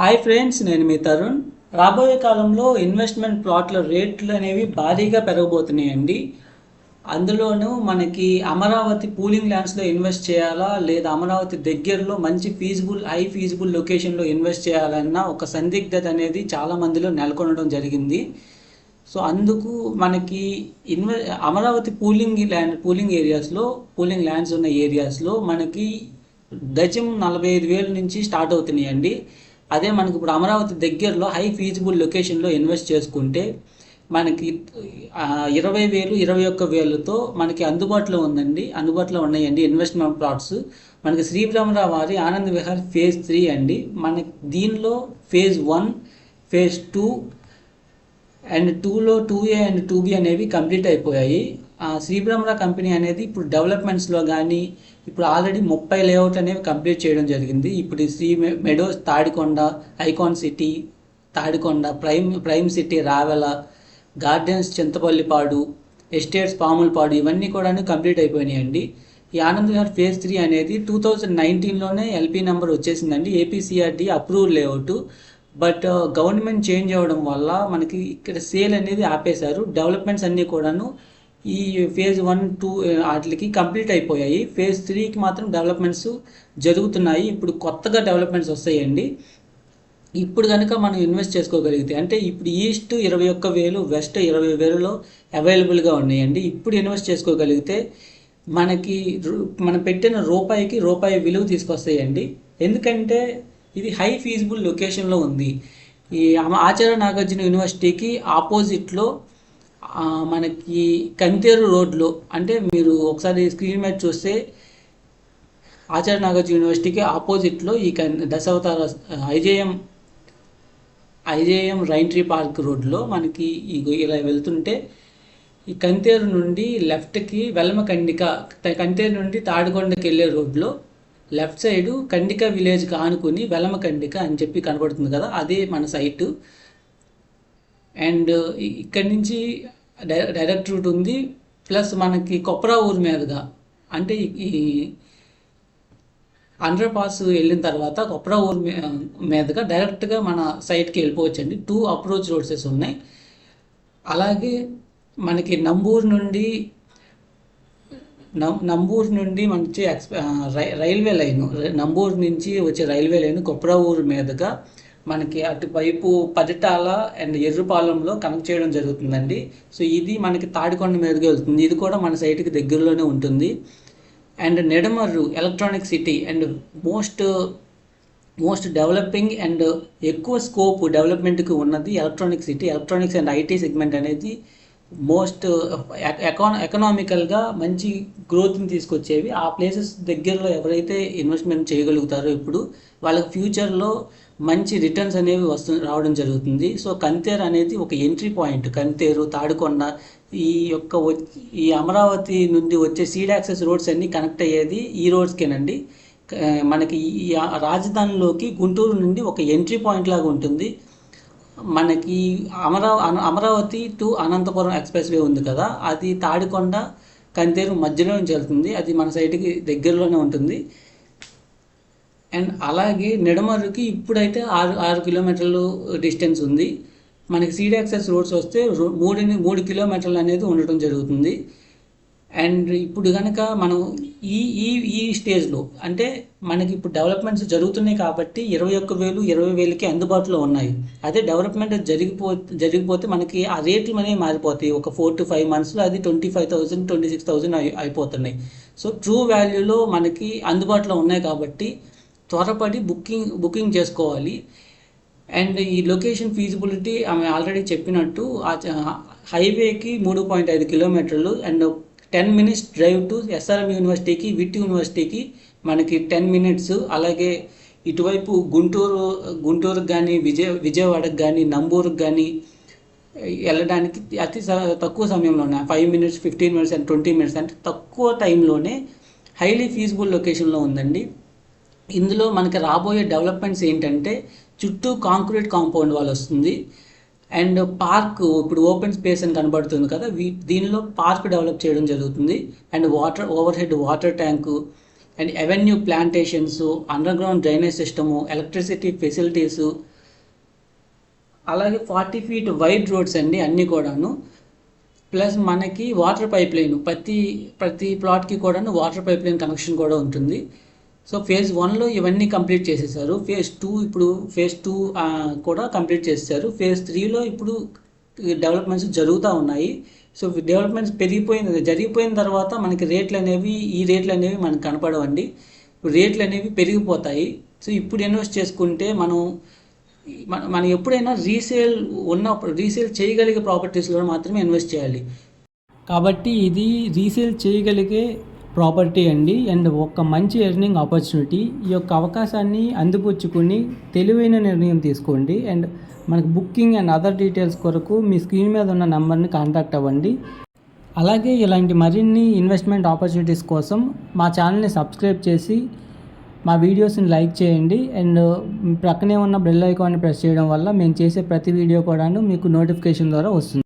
Hi friends, నేను మీ తరుణ్. రాబోయే కాలంలో ఇన్వెస్ట్మెంట్ ప్లాట్ల రేట్లు అనేవి భారీగా పెరగబోతున్నాయండి. అందులోనూ మనకి అమరావతి పూలింగ్ ల్యాండ్స్లో ఇన్వెస్ట్ చేయాలా, లేదా అమరావతి దగ్గరలో మంచి హై ఫీజిబుల్ లొకేషన్లో ఇన్వెస్ట్ చేయాలన్న ఒక సందిగ్ధత అనేది చాలా మందిలో నెలకొనడం జరిగింది. సో అందుకు మనకి అమరావతి పూలింగ్ ల్యాండ్స్ ఉన్న ఏరియాస్లో మనకి గజం 45,000 నుంచి స్టార్ట్ అవుతున్నాయండి. అదే మనకి ఇప్పుడు అమరావతి దగ్గరలో హై ఫీజిబుల్ లొకేషన్లో ఇన్వెస్ట్ చేసుకుంటే మనకి 20,000 21,000తో మనకి అందుబాటులో ఉన్నాయండి ఇన్వెస్ట్మెంట్ ప్లాట్స్. మనకి శ్రీబ్రహ్మరావు వారి ఆనంద్ విహార్ ఫేజ్ 3 అండి. మనకి దీనిలో ఫేజ్ 1, ఫేజ్ 2 అండ్ 2లో 2A అండ్ 2B అనేవి కంప్లీట్ అయిపోయాయి. శ్రీబ్రహ్మరా కంపెనీ అనేది ఇప్పుడు డెవలప్మెంట్స్లో కానీ ఇప్పుడు ఆల్రెడీ 30 లేఅవుట్ అనేవి కంప్లీట్ చేయడం జరిగింది. ఇప్పుడు Sri Meadows Tadikonda, Icon City Tadikonda, Prime City Ravela, Gardens Chintapallipadu, Estates Pamulapadu ఇవన్నీ కూడా కంప్లీట్ అయిపోయినాయండి. ఈ ఆనంద్ విహార్ ఫేజ్ 3 అనేది 2019లోనే LP నెంబర్ వచ్చేసిందండి. ఏపీసీఆర్డీ approval layout. But government change అవ్వడం వల్ల మనకి ఇక్కడ సేల్ అనేది ఆపేశారు. డెవలప్మెంట్స్ అన్నీ కూడాను ఈ ఫేజ్ 1, 2 వాటికి కంప్లీట్ అయిపోయాయి. ఫేజ్ 3కి మాత్రం డెవలప్మెంట్స్ జరుగుతున్నాయి. ఇప్పుడు కొత్తగా డెవలప్మెంట్స్ వస్తాయండి. ఇప్పుడు కనుక మనం ఇన్వెస్ట్ చేసుకోగలిగితే, అంటే ఇప్పుడు ఈస్ట్ 21,000, వెస్ట్ 20,000లో అవైలబుల్గా ఉన్నాయండి. ఇప్పుడు ఇన్వెస్ట్ చేసుకోగలిగితే మనకి మనం పెట్టిన రూపాయి విలువ తీసుకొస్తాయండి. ఎందుకంటే ఇది హై ఫీజిబుల్ లొకేషన్లో ఉంది. ఈ ఆచార్య నాగార్జున యూనివర్సిటీకి ఆపోజిట్లో మనకి కంతేరు రోడ్లో, అంటే మీరు ఒకసారి స్క్రీన్ మీద చూస్తే ఆచార్య నాగార్జున యూనివర్సిటీకి ఆపోజిట్లో ఈ దశావతార ఐజేఎం రైంట్రీ పార్క్ రోడ్లో మనకి ఇలా వెళ్తుంటే ఈ కంతేరు నుండి లెఫ్ట్కి కంతేరు నుండి తాడికొండకి వెళ్ళే రోడ్లో లెఫ్ట్ సైడ్ కండిక విలేజ్కి ఆనుకుని వెలమకండిక అని చెప్పి కనబడుతుంది కదా, అదే మన సైటు. అండ్ ఇక్కడి నుంచి డైరెక్ట్ రూట్ ఉంది. ప్లస్ మనకి కొప్రా ఊరు మీదుగా, అంటే ఈ అండర్ పాస్ వెళ్ళిన తర్వాత కొప్రా ఊరు మీదుగా డైరెక్ట్గా మన సైట్కి వెళ్ళిపోవచ్చండి. 2 అప్రోచ్ రోడ్సెస్ ఉన్నాయి. అలాగే మనకి నంబూరు నుండి మంచి రైల్వే లైన్, నంబూరు నుంచి వచ్చే రైల్వే లైన్ కొప్రా ఊరు మీదుగా మనకి అటువైపు పదిటాల అండ్ ఎర్రుపాలెంలో కనెక్ట్ చేయడం జరుగుతుందండి. సో ఇది మనకి తాడికొండ మీదుగా వెళ్తుంది. ఇది కూడా మన సైట్కి దగ్గరలోనే ఉంటుంది. And Nedamarru electronic city and most developing and ఎక్కువ స్కోప్ డెవలప్మెంట్కి ఉన్నది ఎలక్ట్రానిక్స్ అండ్ ఐటీ సెగ్మెంట్ అనేది మోస్ట్ ఎకనామికల్గా మంచి గ్రోత్ని తీసుకొచ్చేవి. ఆ ప్లేసెస్ దగ్గరలో ఎవరైతే ఇన్వెస్ట్మెంట్ చేయగలుగుతారో ఇప్పుడు వాళ్ళకి ఫ్యూచర్లో మంచి రిటర్న్స్ అనేవి రావడం జరుగుతుంది. సో కంతేరు అనేది ఒక ఎంట్రీ పాయింట్. కంతేరు, తాడికొండ ఈ అమరావతి నుండి వచ్చే సీడ్ యాక్సెస్ రోడ్స్ అన్నీ కనెక్ట్ అయ్యేది ఈ రోడ్స్కేనండి. మనకి ఈ రాజధానిలోకి గుంటూరు నుండి ఒక ఎంట్రీ పాయింట్ లాగా ఉంటుంది. మనకి Amaravati to Anantapuram expressway ఉంది కదా, అది తాడికొండ కంతేరు మధ్యలో నుంచి వెళ్తుంది. అది మన సైట్కి దగ్గరలోనే ఉంటుంది. అండ్ అలాగే నెడమర్రుకి ఇప్పుడైతే 6 కిలోమీటర్లు డిస్టెన్స్ ఉంది. మనకి సీడ్ యాక్సెస్ రోడ్స్ వస్తే 3 కిలోమీటర్లు అనేది ఉండటం జరుగుతుంది. అండ్ ఇప్పుడు కనుక మనం ఈ స్టేజ్లో, అంటే మనకి ఇప్పుడు డెవలప్మెంట్స్ జరుగుతున్నాయి కాబట్టి 21,000, 20,000కి అందుబాటులో ఉన్నాయి. అదే డెవలప్మెంట్ జరిగిపోతే మనకి ఆ రేట్లు అనేవి మారిపోతాయి. ఒక 4 to 5 monthsలో అది 25,000, 26,000 అయిపోతున్నాయి. సో ట్రూ వాల్యూలో మనకి అందుబాటులో ఉన్నాయి కాబట్టి త్వరపడి బుకింగ్ చేసుకోవాలి. అండ్ ఈ లొకేషన్ ఫీజిబిలిటీ ఆమె ఆల్రెడీ చెప్పినట్టు హైవేకి 3.5 కిలోమీటర్లు and 10 minutes drive to SRM యూనివర్సిటీకి, విట్ యూనివర్సిటీకి మనకి 10 minutes. అలాగే ఇటువైపు గుంటూరుకి కానీ విజయవాడకి కానీ నంబూరుకి కానీ వెళ్ళడానికి అతి తక్కువ సమయంలోనే 5 minutes, 15 minutes అండ్ 20 minutes, అంటే తక్కువ టైంలోనే హైలీ ఫీజిబుల్ లొకేషన్లో ఉందండి. ఇందులో మనకి రాబోయే డెవలప్మెంట్స్ ఏంటంటే చుట్టూ కాంక్రీట్ కాంపౌండ్ వాల్ వస్తుంది. అండ్ పార్క్, ఇప్పుడు ఓపెన్ స్పేస్ అని కనబడుతుంది కదా, దీనిలో పార్క్ డెవలప్ చేయడం జరుగుతుంది. And over head water tank, and avenue plantations, under ground drainage system, electricity facilities, అలాగే 40 feet వైడ్ రోడ్స్ అండి అన్నీ కూడాను. ప్లస్ మనకి వాటర్ పైప్ లైన్ ప్రతి ప్లాట్కి కూడాను వాటర్ పైప్ లైన్ కనెక్షన్ కూడా ఉంటుంది. సో ఫేజ్ 1లో ఇవన్నీ కంప్లీట్ చేసేసారు. ఫేజ్ 2 కూడా కంప్లీట్ చేసేసారు. ఫేజ్ 3లో ఇప్పుడు డెవలప్మెంట్స్ జరుగుతూ ఉన్నాయి. సో డెవలప్మెంట్స్ జరిగిపోయిన తర్వాత మనకి ఈ రేట్లు అనేవి మనకు కనపడవండి. రేట్లు అనేవి పెరిగిపోతాయి. సో ఇప్పుడు ఇన్వెస్ట్ చేసుకుంటే మనం ఎప్పుడైనా రీసేల్ చేయగలిగే ప్రాపర్టీస్లో మాత్రమే ఇన్వెస్ట్ చేయాలి. కాబట్టి ఇది రీసేల్ చేయగలిగే ప్రాపర్టీ అండి, అండ్ ఒక మంచి ఎర్నింగ్ ఆపర్చునిటీ. ఈ యొక్క అవకాశాన్ని అందిపుచ్చుకుని తెలివైన నిర్ణయం తీసుకోండి. అండ్ మనకు బుకింగ్ అండ్ అదర్ డీటెయిల్స్ కొరకు మీ స్క్రీన్ మీద ఉన్న నెంబర్ని కాంటాక్ట్ అవ్వండి. అలాగే ఇలాంటి మరిన్ని ఇన్వెస్ట్మెంట్ ఆపర్చునిటీస్ కోసం మా ఛానల్ని సబ్స్క్రైబ్ చేసి మా వీడియోస్ని లైక్ చేయండి. అండ్ ప్రక్కనే ఉన్న బెల్ ఐకాన్ని ప్రెస్ చేయడం వల్ల మేము చేసే ప్రతి వీడియో కూడాను మీకు నోటిఫికేషన్ ద్వారా వస్తుంది.